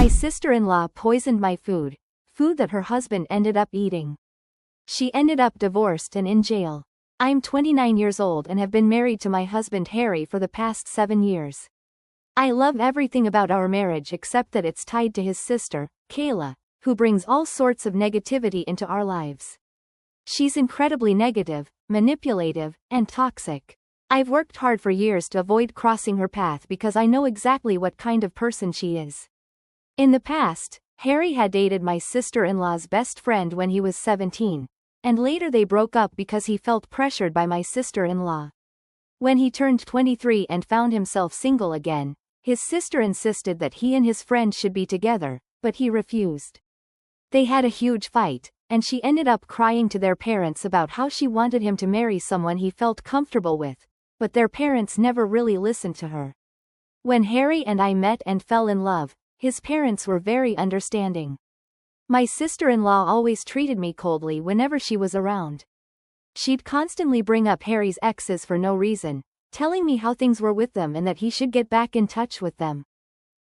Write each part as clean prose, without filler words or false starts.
My sister-in-law poisoned my food that her husband ended up eating. She ended up divorced and in jail. I'm 29 years old and have been married to my husband Harry for the past 7 years. I love everything about our marriage except that it's tied to his sister, Kayla, who brings all sorts of negativity into our lives. She's incredibly negative, manipulative, and toxic. I've worked hard for years to avoid crossing her path because I know exactly what kind of person she is. In the past, Harry had dated my sister-in-law's best friend when he was 17, and later they broke up because he felt pressured by my sister-in-law. When he turned 23 and found himself single again, his sister insisted that he and his friend should be together, but he refused. They had a huge fight, and she ended up crying to their parents about how she wanted him to marry someone he felt comfortable with, but their parents never really listened to her. When Harry and I met and fell in love, his parents were very understanding. My sister-in-law always treated me coldly whenever she was around. She'd constantly bring up Harry's exes for no reason, telling me how things were with them and that he should get back in touch with them.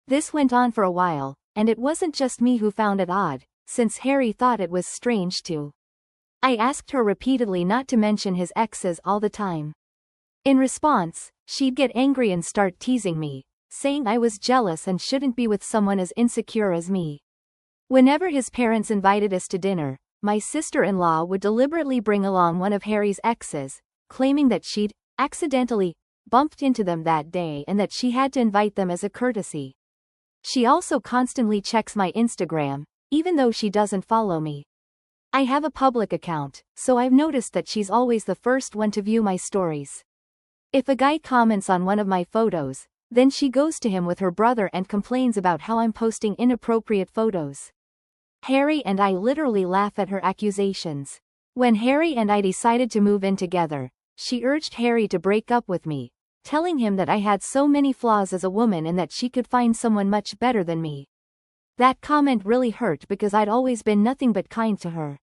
This went on for a while, and it wasn't just me who found it odd, since Harry thought it was strange too. I asked her repeatedly not to mention his exes all the time. In response, she'd get angry and start teasing me, saying I was jealous and shouldn't be with someone as insecure as me. Whenever his parents invited us to dinner, my sister-in-law would deliberately bring along one of Harry's exes, claiming that she'd accidentally bumped into them that day and that she had to invite them as a courtesy. She also constantly checks my Instagram, even though she doesn't follow me. I have a public account, so I've noticed that she's always the first one to view my stories. If a guy comments on one of my photos, then she goes to him with her brother and complains about how I'm posting inappropriate photos. Harry and I literally laugh at her accusations. When Harry and I decided to move in together, she urged Harry to break up with me, telling him that I had so many flaws as a woman and that she could find someone much better than me. That comment really hurt because I'd always been nothing but kind to her.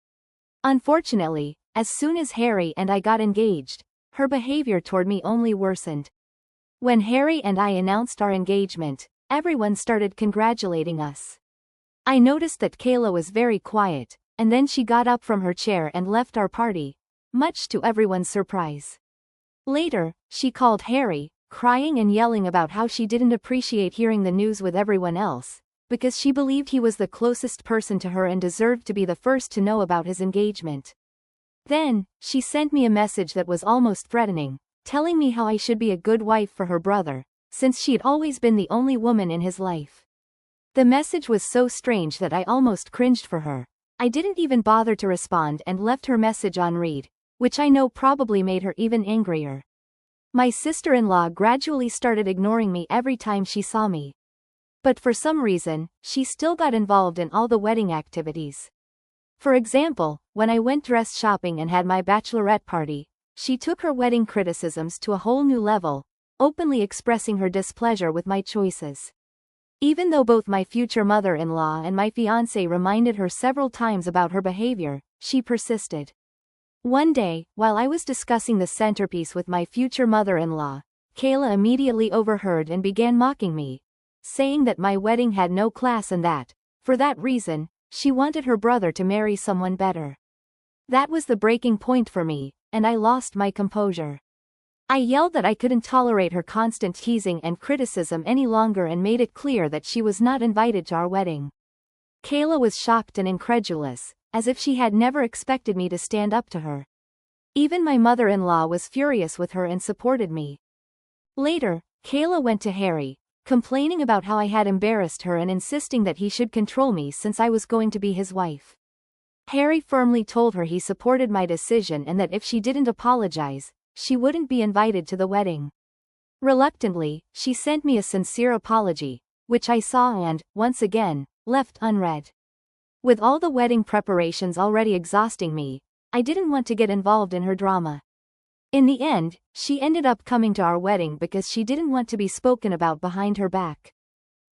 Unfortunately, as soon as Harry and I got engaged, her behavior toward me only worsened. When Harry and I announced our engagement, everyone started congratulating us. I noticed that Kayla was very quiet, and then she got up from her chair and left our party, much to everyone's surprise. Later, she called Harry, crying and yelling about how she didn't appreciate hearing the news with everyone else, because she believed he was the closest person to her and deserved to be the first to know about his engagement. Then, she sent me a message that was almost threatening, telling me how I should be a good wife for her brother, since she'd always been the only woman in his life. The message was so strange that I almost cringed for her. I didn't even bother to respond and left her message on read, which I know probably made her even angrier. My sister-in-law gradually started ignoring me every time she saw me. But for some reason, she still got involved in all the wedding activities. For example, when I went dress shopping and had my bachelorette party, she took her wedding criticisms to a whole new level, openly expressing her displeasure with my choices. Even though both my future mother-in-law and my fiancé reminded her several times about her behavior, she persisted. One day, while I was discussing the centerpiece with my future mother-in-law, Kayla immediately overheard and began mocking me, saying that my wedding had no class and that, for that reason, she wanted her brother to marry someone better. That was the breaking point for me, and I lost my composure. I yelled that I couldn't tolerate her constant teasing and criticism any longer and made it clear that she was not invited to our wedding. Kayla was shocked and incredulous, as if she had never expected me to stand up to her. Even my mother-in-law was furious with her and supported me. Later, Kayla went to Harry, complaining about how I had embarrassed her and insisting that he should control me since I was going to be his wife. Harry firmly told her he supported my decision and that if she didn't apologize, she wouldn't be invited to the wedding. Reluctantly, she sent me a sincere apology, which I saw and, once again, left unread. With all the wedding preparations already exhausting me, I didn't want to get involved in her drama. In the end, she ended up coming to our wedding because she didn't want to be spoken about behind her back.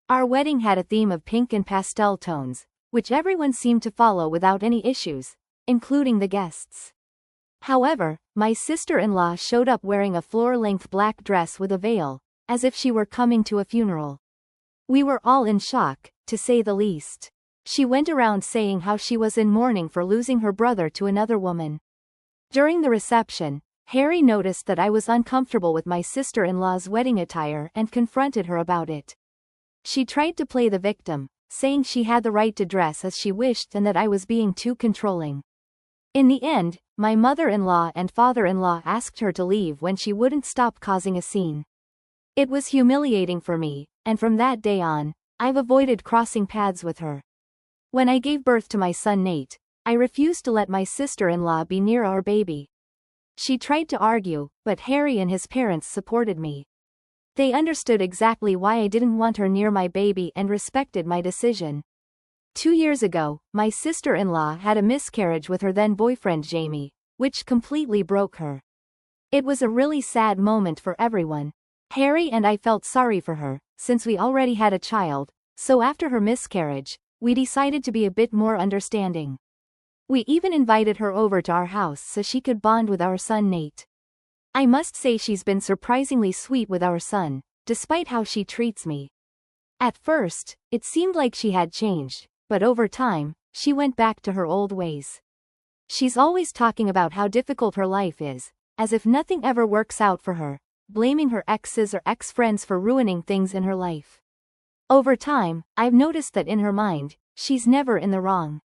Our wedding had a theme of pink and pastel tones, which everyone seemed to follow without any issues, including the guests. However, my sister-in-law showed up wearing a floor-length black dress with a veil, as if she were coming to a funeral. We were all in shock, to say the least. She went around saying how she was in mourning for losing her brother to another woman. During the reception, Harry noticed that I was uncomfortable with my sister-in-law's wedding attire and confronted her about it. She tried to play the victim, saying she had the right to dress as she wished and that I was being too controlling. In the end, my mother-in-law and father-in-law asked her to leave when she wouldn't stop causing a scene. It was humiliating for me, and from that day on, I've avoided crossing paths with her. When I gave birth to my son Nate, I refused to let my sister-in-law be near our baby. She tried to argue, but Harry and his parents supported me. They understood exactly why I didn't want her near my baby and respected my decision. 2 years ago, my sister-in-law had a miscarriage with her then-boyfriend Jamie, which completely broke her. It was a really sad moment for everyone. Harry and I felt sorry for her, since we already had a child, so after her miscarriage, we decided to be a bit more understanding. We even invited her over to our house so she could bond with our son Nate. I must say she's been surprisingly sweet with our son, despite how she treats me. At first, it seemed like she had changed, but over time, she went back to her old ways. She's always talking about how difficult her life is, as if nothing ever works out for her, blaming her exes or ex-friends for ruining things in her life. Over time, I've noticed that in her mind, she's never in the wrong.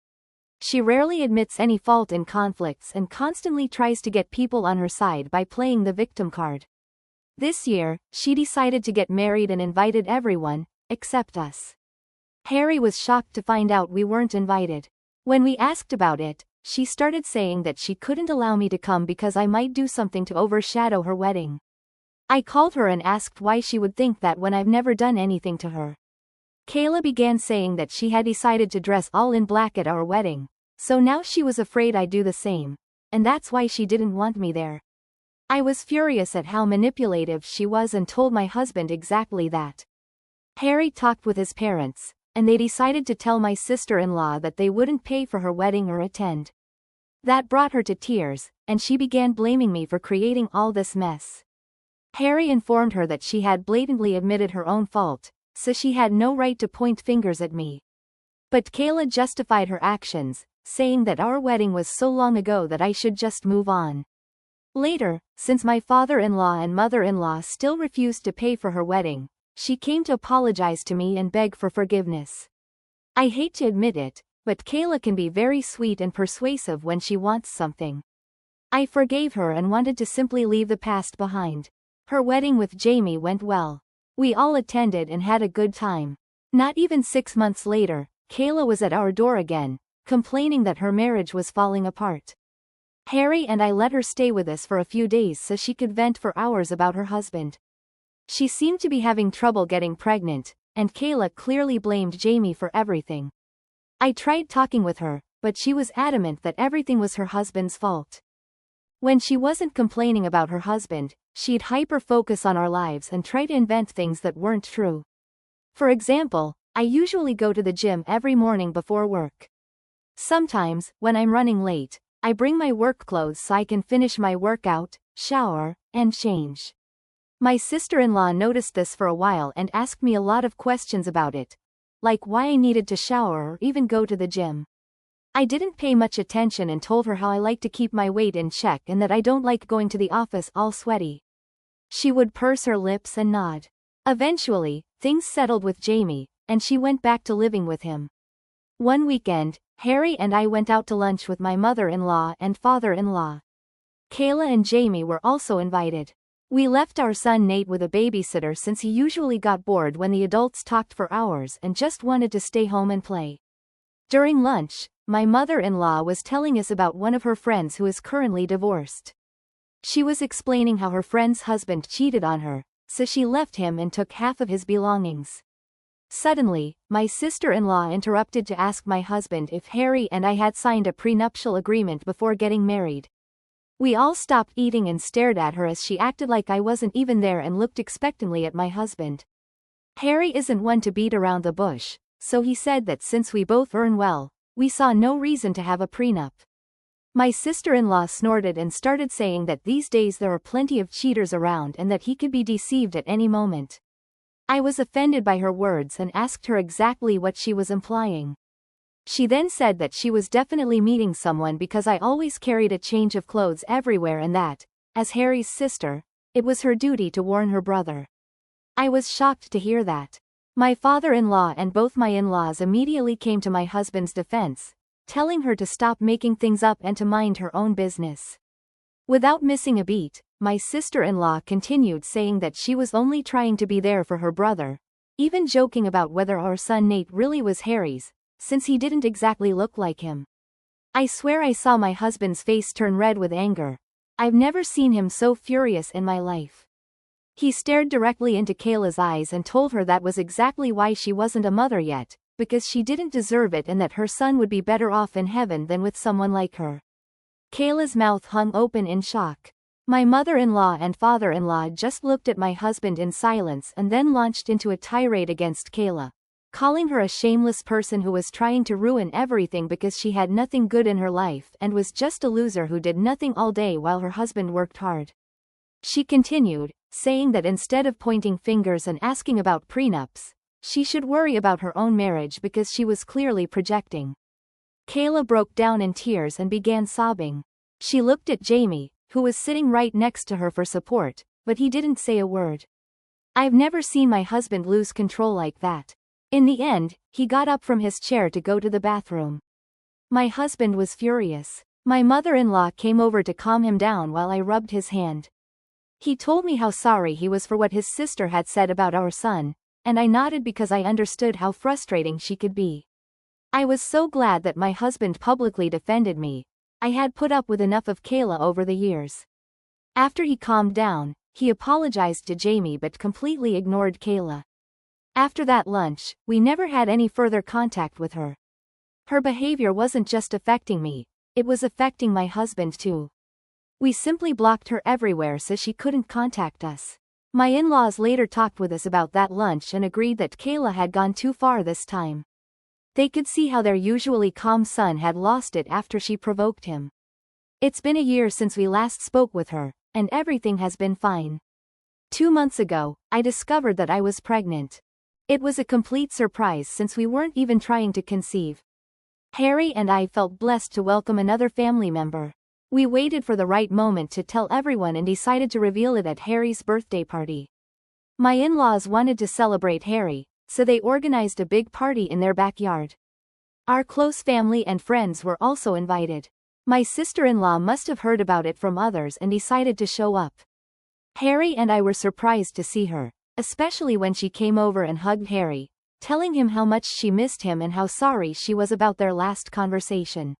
She rarely admits any fault in conflicts and constantly tries to get people on her side by playing the victim card. This year, she decided to get married and invited everyone, except us. Harry was shocked to find out we weren't invited. When we asked about it, she started saying that she couldn't allow me to come because I might do something to overshadow her wedding. I called her and asked why she would think that when I've never done anything to her. Kayla began saying that she had decided to dress all in black at our wedding, so now she was afraid I'd do the same, and that's why she didn't want me there. I was furious at how manipulative she was and told my husband exactly that. Harry talked with his parents, and they decided to tell my sister-in-law that they wouldn't pay for her wedding or attend. That brought her to tears, and she began blaming me for creating all this mess. Harry informed her that she had blatantly admitted her own fault, so she had no right to point fingers at me. But Kayla justified her actions, saying that our wedding was so long ago that I should just move on. Later, since my father-in-law and mother-in-law still refused to pay for her wedding, she came to apologize to me and beg for forgiveness. I hate to admit it, but Kayla can be very sweet and persuasive when she wants something. I forgave her and wanted to simply leave the past behind. Her wedding with Jamie went well. We all attended and had a good time. Not even 6 months later, Kayla was at our door again, complaining that her marriage was falling apart. Harry and I let her stay with us for a few days so she could vent for hours about her husband. She seemed to be having trouble getting pregnant, and Kayla clearly blamed Jamie for everything. I tried talking with her, but she was adamant that everything was her husband's fault. When she wasn't complaining about her husband, she'd hyper-focus on our lives and try to invent things that weren't true. For example, I usually go to the gym every morning before work. Sometimes, when I'm running late, I bring my work clothes so I can finish my workout, shower, and change. My sister-in-law noticed this for a while and asked me a lot of questions about it, like why I needed to shower or even go to the gym. I didn't pay much attention and told her how I like to keep my weight in check and that I don't like going to the office all sweaty. She would purse her lips and nod. Eventually, things settled with Jamie, and she went back to living with him. One weekend, Harry and I went out to lunch with my mother-in-law and father-in-law. Kayla and Jamie were also invited. We left our son Nate with a babysitter since he usually got bored when the adults talked for hours and just wanted to stay home and play. During lunch, my mother-in-law was telling us about one of her friends who is currently divorced. She was explaining how her friend's husband cheated on her, so she left him and took half of his belongings. Suddenly, my sister-in-law interrupted to ask my husband if Harry and I had signed a prenuptial agreement before getting married. We all stopped eating and stared at her as she acted like I wasn't even there and looked expectantly at my husband. Harry isn't one to beat around the bush, so he said that since we both earn well, we saw no reason to have a prenup. My sister-in-law snorted and started saying that these days there are plenty of cheaters around and that he could be deceived at any moment. I was offended by her words and asked her exactly what she was implying. She then said that she was definitely meeting someone because I always carried a change of clothes everywhere and that, as Harry's sister, it was her duty to warn her brother. I was shocked to hear that. My father-in-law and both my in-laws immediately came to my husband's defense, telling her to stop making things up and to mind her own business. Without missing a beat, my sister-in-law continued saying that she was only trying to be there for her brother, even joking about whether our son Nate really was Harry's, since he didn't exactly look like him. I swear I saw my husband's face turn red with anger. I've never seen him so furious in my life. He stared directly into Kayla's eyes and told her that was exactly why she wasn't a mother yet, because she didn't deserve it and that her son would be better off in heaven than with someone like her. Kayla's mouth hung open in shock. My mother-in-law and father-in-law just looked at my husband in silence and then launched into a tirade against Kayla, calling her a shameless person who was trying to ruin everything because she had nothing good in her life and was just a loser who did nothing all day while her husband worked hard. She continued, saying that instead of pointing fingers and asking about prenups, she should worry about her own marriage because she was clearly projecting. Kayla broke down in tears and began sobbing. She looked at Jamie, who was sitting right next to her for support, but he didn't say a word. I've never seen my husband lose control like that. In the end, he got up from his chair to go to the bathroom. My husband was furious. My mother-in-law came over to calm him down while I rubbed his hand. He told me how sorry he was for what his sister had said about our son, and I nodded because I understood how frustrating she could be. I was so glad that my husband publicly defended me. I had put up with enough of Kayla over the years. After he calmed down, he apologized to Jamie but completely ignored Kayla. After that lunch, we never had any further contact with her. Her behavior wasn't just affecting me, it was affecting my husband too. We simply blocked her everywhere so she couldn't contact us. My in-laws later talked with us about that lunch and agreed that Kayla had gone too far this time. They could see how their usually calm son had lost it after she provoked him. It's been a year since we last spoke with her, and everything has been fine. 2 months ago, I discovered that I was pregnant. It was a complete surprise since we weren't even trying to conceive. Harry and I felt blessed to welcome another family member. We waited for the right moment to tell everyone and decided to reveal it at Harry's birthday party. My in-laws wanted to celebrate Harry, so they organized a big party in their backyard. Our close family and friends were also invited. My sister-in-law must have heard about it from others and decided to show up. Harry and I were surprised to see her, especially when she came over and hugged Harry, telling him how much she missed him and how sorry she was about their last conversation.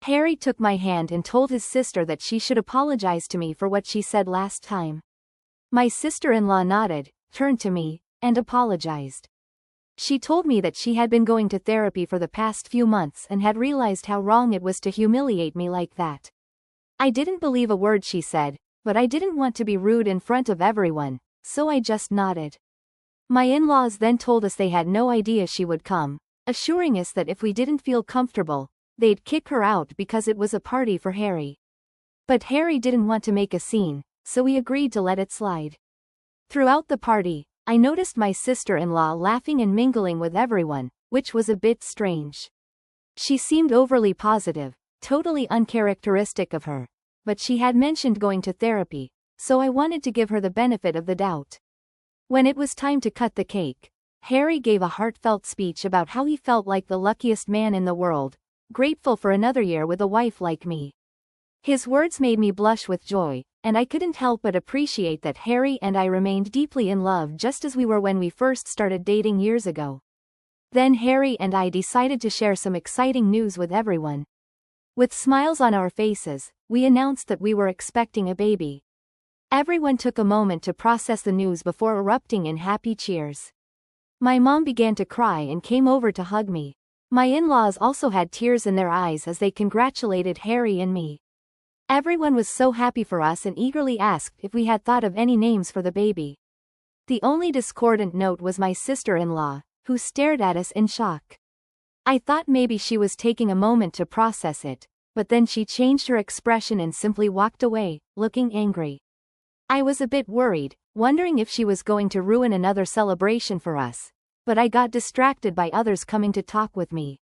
Harry took my hand and told his sister that she should apologize to me for what she said last time. My sister-in-law nodded, turned to me, and apologized. She told me that she had been going to therapy for the past few months and had realized how wrong it was to humiliate me like that. I didn't believe a word she said, but I didn't want to be rude in front of everyone, so I just nodded. My in-laws then told us they had no idea she would come, assuring us that if we didn't feel comfortable, they'd kick her out because it was a party for Harry. But Harry didn't want to make a scene, so we agreed to let it slide. Throughout the party, I noticed my sister-in-law laughing and mingling with everyone, which was a bit strange. She seemed overly positive, totally uncharacteristic of her, but she had mentioned going to therapy, so I wanted to give her the benefit of the doubt. When it was time to cut the cake, Harry gave a heartfelt speech about how he felt like the luckiest man in the world, grateful for another year with a wife like me. His words made me blush with joy, and I couldn't help but appreciate that Harry and I remained deeply in love just as we were when we first started dating years ago. Then Harry and I decided to share some exciting news with everyone. With smiles on our faces, we announced that we were expecting a baby. Everyone took a moment to process the news before erupting in happy cheers. My mom began to cry and came over to hug me. My in-laws also had tears in their eyes as they congratulated Harry and me. Everyone was so happy for us and eagerly asked if we had thought of any names for the baby. The only discordant note was my sister-in-law, who stared at us in shock. I thought maybe she was taking a moment to process it, but then she changed her expression and simply walked away, looking angry. I was a bit worried, wondering if she was going to ruin another celebration for us, but I got distracted by others coming to talk with me.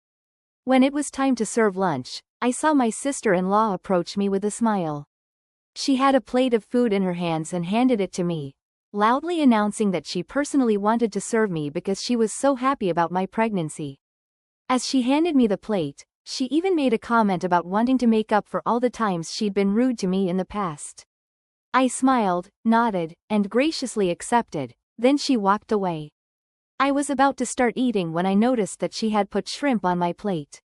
When it was time to serve lunch, I saw my sister-in-law approach me with a smile. She had a plate of food in her hands and handed it to me, loudly announcing that she personally wanted to serve me because she was so happy about my pregnancy. As she handed me the plate, she even made a comment about wanting to make up for all the times she'd been rude to me in the past. I smiled, nodded, and graciously accepted, then she walked away. I was about to start eating when I noticed that she had put shrimp on my plate.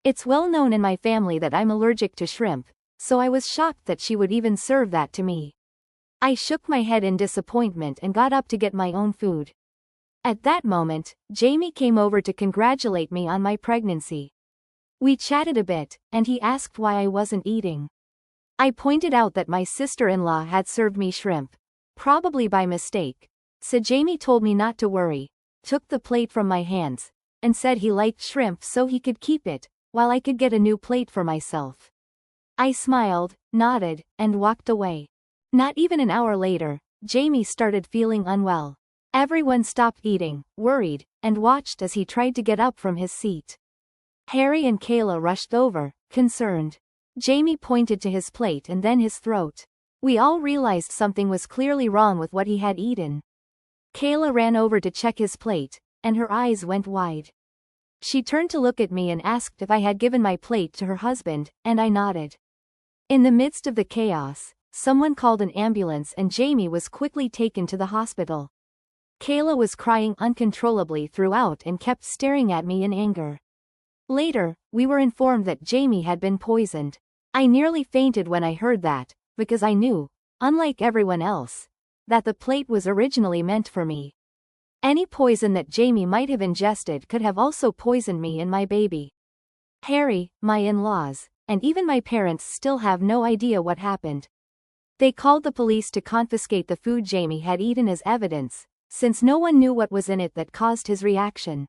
It's well known in my family that I'm allergic to shrimp, so I was shocked that she would even serve that to me. I shook my head in disappointment and got up to get my own food. At that moment, Jamie came over to congratulate me on my pregnancy. We chatted a bit, and he asked why I wasn't eating. I pointed out that my sister-in-law had served me shrimp, probably by mistake, so Jamie told me not to worry, took the plate from my hands, and said he liked shrimp so he could keep it, while I could get a new plate for myself. I smiled, nodded, and walked away. Not even an hour later, Jamie started feeling unwell. Everyone stopped eating, worried, and watched as he tried to get up from his seat. Harry and Kayla rushed over, concerned. Jamie pointed to his plate and then his throat. We all realized something was clearly wrong with what he had eaten. Kayla ran over to check his plate, and her eyes went wide. She turned to look at me and asked if I had given my plate to her husband, and I nodded. In the midst of the chaos, someone called an ambulance and Jamie was quickly taken to the hospital. Kayla was crying uncontrollably throughout and kept staring at me in anger. Later, we were informed that Jamie had been poisoned. I nearly fainted when I heard that, because I knew, unlike everyone else, that the plate was originally meant for me. Any poison that Jamie might have ingested could have also poisoned me and my baby. Harry, my in-laws, and even my parents still have no idea what happened. They called the police to confiscate the food Jamie had eaten as evidence, since no one knew what was in it that caused his reaction.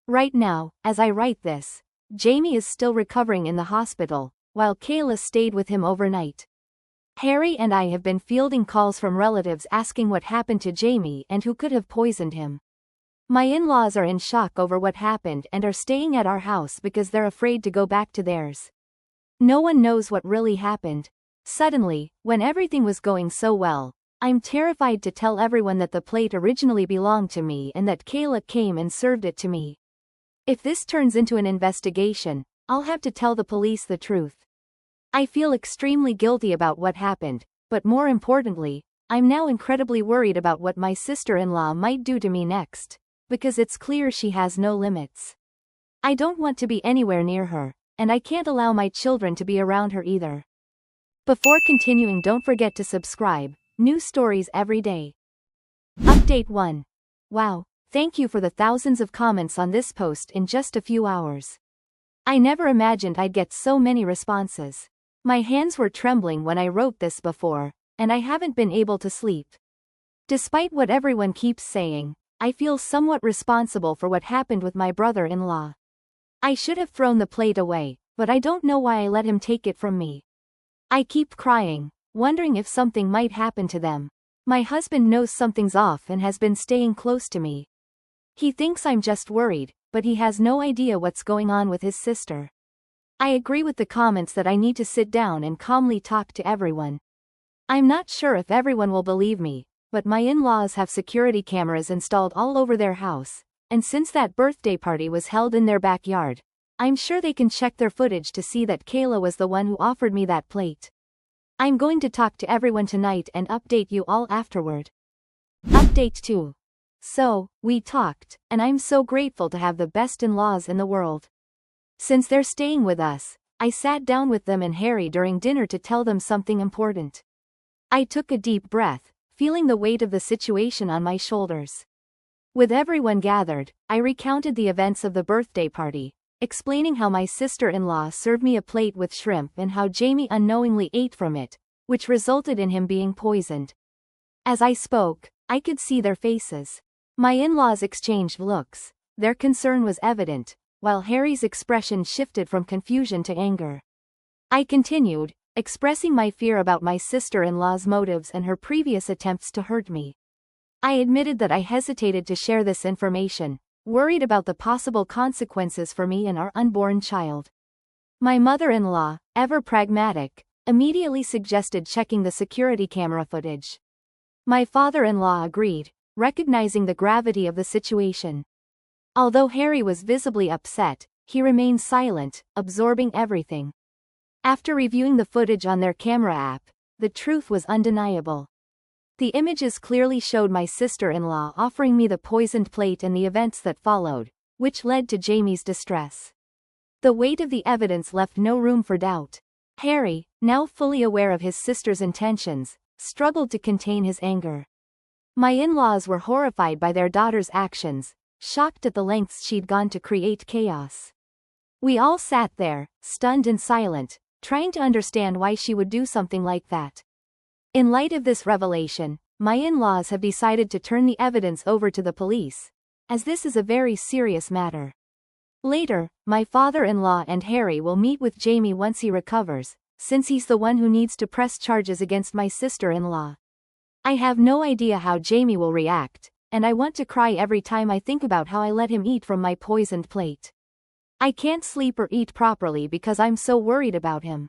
Right now, as I write this, Jamie is still recovering in the hospital, while Kayla stayed with him overnight. Harry and I have been fielding calls from relatives asking what happened to Jamie and who could have poisoned him. My in-laws are in shock over what happened and are staying at our house because they're afraid to go back to theirs. No one knows what really happened. Suddenly, when everything was going so well, I'm terrified to tell everyone that the plate originally belonged to me and that Kayla came and served it to me. If this turns into an investigation, I'll have to tell the police the truth. I feel extremely guilty about what happened, but more importantly, I'm now incredibly worried about what my sister-in-law might do to me next, because it's clear she has no limits. I don't want to be anywhere near her, and I can't allow my children to be around her either. Before continuing, don't forget to subscribe. New stories every day. Update 1. Wow, thank you for the thousands of comments on this post in just a few hours. I never imagined I'd get so many responses. My hands were trembling when I wrote this before, and I haven't been able to sleep. Despite what everyone keeps saying, I feel somewhat responsible for what happened with my brother-in-law. I should have thrown the plate away, but I don't know why I let him take it from me. I keep crying, wondering if something might happen to them. My husband knows something's off and has been staying close to me. He thinks I'm just worried, but he has no idea what's going on with his sister. I agree with the comments that I need to sit down and calmly talk to everyone. I'm not sure if everyone will believe me, but my in-laws have security cameras installed all over their house, and since that birthday party was held in their backyard, I'm sure they can check their footage to see that Kayla was the one who offered me that plate. I'm going to talk to everyone tonight and update you all afterward. Update 2. So, we talked, and I'm so grateful to have the best in-laws in the world. Since they're staying with us, I sat down with them and Harry during dinner to tell them something important. I took a deep breath, feeling the weight of the situation on my shoulders. With everyone gathered, I recounted the events of the birthday party, explaining how my sister-in-law served me a plate with shrimp and how Jamie unknowingly ate from it, which resulted in him being poisoned. As I spoke, I could see their faces. My in-laws exchanged looks. Their concern was evident, while Harry's expression shifted from confusion to anger. I continued, expressing my fear about my sister-in-law's motives and her previous attempts to hurt me. I admitted that I hesitated to share this information, worried about the possible consequences for me and our unborn child. My mother-in-law, ever pragmatic, immediately suggested checking the security camera footage. My father-in-law agreed, recognizing the gravity of the situation. Although Harry was visibly upset, he remained silent, absorbing everything. After reviewing the footage on their camera app, the truth was undeniable. The images clearly showed my sister-in-law offering me the poisoned plate and the events that followed, which led to Jamie's distress. The weight of the evidence left no room for doubt. Harry, now fully aware of his sister's intentions, struggled to contain his anger. My in-laws were horrified by their daughter's actions, shocked at the lengths she'd gone to create chaos. We all sat there, stunned and silent, trying to understand why she would do something like that. In light of this revelation, my in-laws have decided to turn the evidence over to the police, as this is a very serious matter. Later, my father-in-law and Harry will meet with Jamie once he recovers, since he's the one who needs to press charges against my sister-in-law. I have no idea how Jamie will react, and I want to cry every time I think about how I let him eat from my poisoned plate. I can't sleep or eat properly because I'm so worried about him.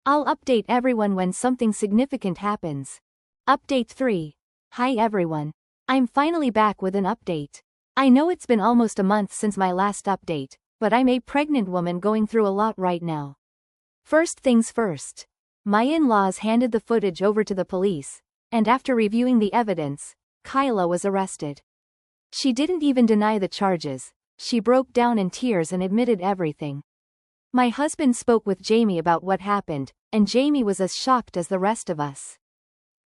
I'll update everyone when something significant happens. Update 3. Hi everyone. I'm finally back with an update. I know it's been almost a month since my last update, but I'm a pregnant woman going through a lot right now. First things first. My in-laws handed the footage over to the police, and after reviewing the evidence, Kyla was arrested. She didn't even deny the charges, she broke down in tears and admitted everything. My husband spoke with Jamie about what happened, and Jamie was as shocked as the rest of us.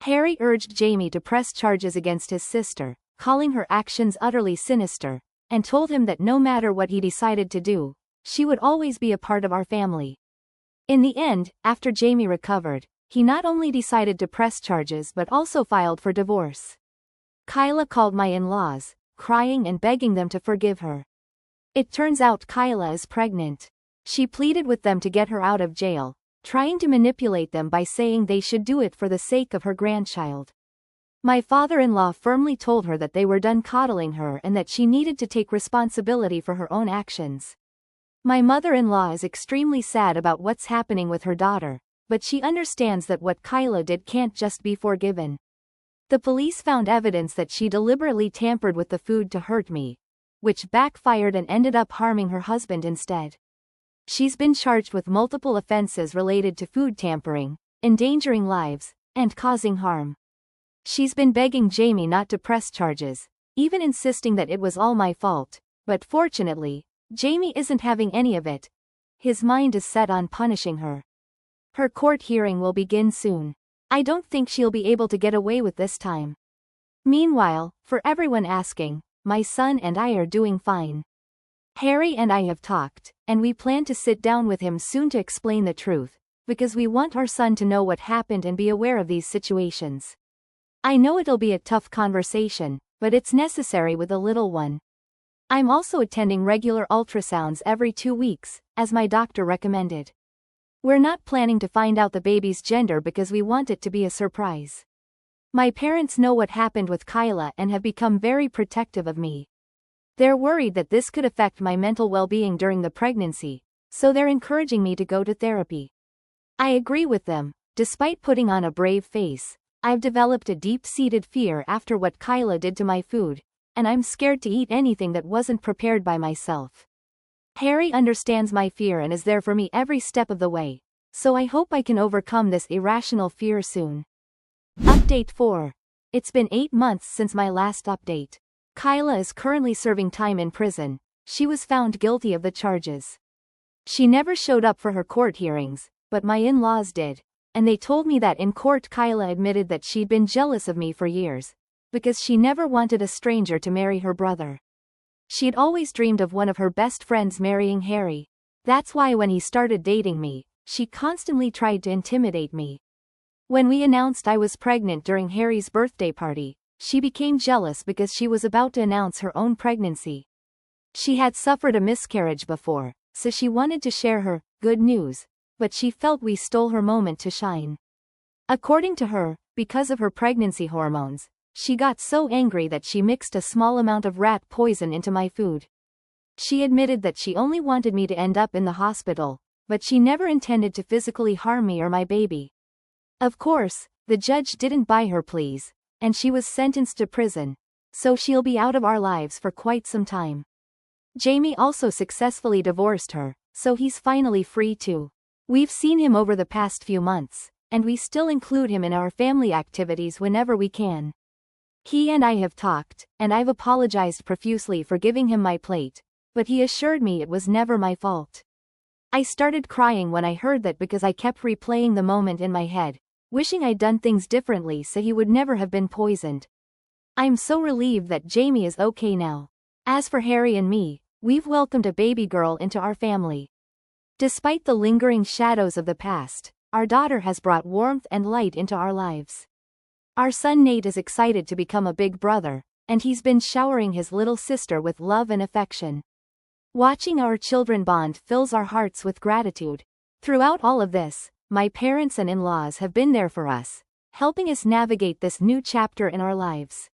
Harry urged Jamie to press charges against his sister, calling her actions utterly sinister, and told him that no matter what he decided to do, she would always be a part of our family. In the end, after Jamie recovered, he not only decided to press charges but also filed for divorce. Kyla called my in-laws, crying and begging them to forgive her. It turns out Kyla is pregnant. She pleaded with them to get her out of jail, trying to manipulate them by saying they should do it for the sake of her grandchild. My father-in-law firmly told her that they were done coddling her and that she needed to take responsibility for her own actions. My mother-in-law is extremely sad about what's happening with her daughter, but she understands that what Kyla did can't just be forgiven. The police found evidence that she deliberately tampered with the food to hurt me, which backfired and ended up harming her husband instead. She's been charged with multiple offenses related to food tampering, endangering lives, and causing harm. She's been begging Jamie not to press charges, even insisting that it was all my fault, but fortunately, Jamie isn't having any of it. His mind is set on punishing her. Her court hearing will begin soon. I don't think she'll be able to get away with this time. Meanwhile, for everyone asking, my son and I are doing fine. Harry and I have talked, and we plan to sit down with him soon to explain the truth, because we want our son to know what happened and be aware of these situations. I know it'll be a tough conversation, but it's necessary with a little one. I'm also attending regular ultrasounds every 2 weeks, as my doctor recommended. We're not planning to find out the baby's gender because we want it to be a surprise. My parents know what happened with Kyla and have become very protective of me. They're worried that this could affect my mental well-being during the pregnancy, so they're encouraging me to go to therapy. I agree with them. Despite putting on a brave face, I've developed a deep-seated fear after what Kyla did to my food, and I'm scared to eat anything that wasn't prepared by myself. Harry understands my fear and is there for me every step of the way, so I hope I can overcome this irrational fear soon. Update 4. It's been 8 months since my last update. Kyla is currently serving time in prison. She was found guilty of the charges. She never showed up for her court hearings, but my in-laws did, and they told me that in court Kyla admitted that she'd been jealous of me for years, because she never wanted a stranger to marry her brother. She'd always dreamed of one of her best friends marrying Harry. That's why when he started dating me, she constantly tried to intimidate me. When we announced I was pregnant during Harry's birthday party, she became jealous because she was about to announce her own pregnancy. She had suffered a miscarriage before, so she wanted to share her good news, but she felt we stole her moment to shine. According to her, because of her pregnancy hormones, she got so angry that she mixed a small amount of rat poison into my food. She admitted that she only wanted me to end up in the hospital, but she never intended to physically harm me or my baby. Of course, the judge didn't buy her pleas, and she was sentenced to prison, so she'll be out of our lives for quite some time. Jamie also successfully divorced her, so he's finally free too. We've seen him over the past few months, and we still include him in our family activities whenever we can. He and I have talked, and I've apologized profusely for giving him my plate, but he assured me it was never my fault. I started crying when I heard that because I kept replaying the moment in my head, wishing I'd done things differently so he would never have been poisoned. I'm so relieved that Jamie is okay now. As for Harry and me, we've welcomed a baby girl into our family. Despite the lingering shadows of the past, our daughter has brought warmth and light into our lives. Our son Nate is excited to become a big brother, and he's been showering his little sister with love and affection. Watching our children bond fills our hearts with gratitude. Throughout all of this, my parents and in-laws have been there for us, helping us navigate this new chapter in our lives.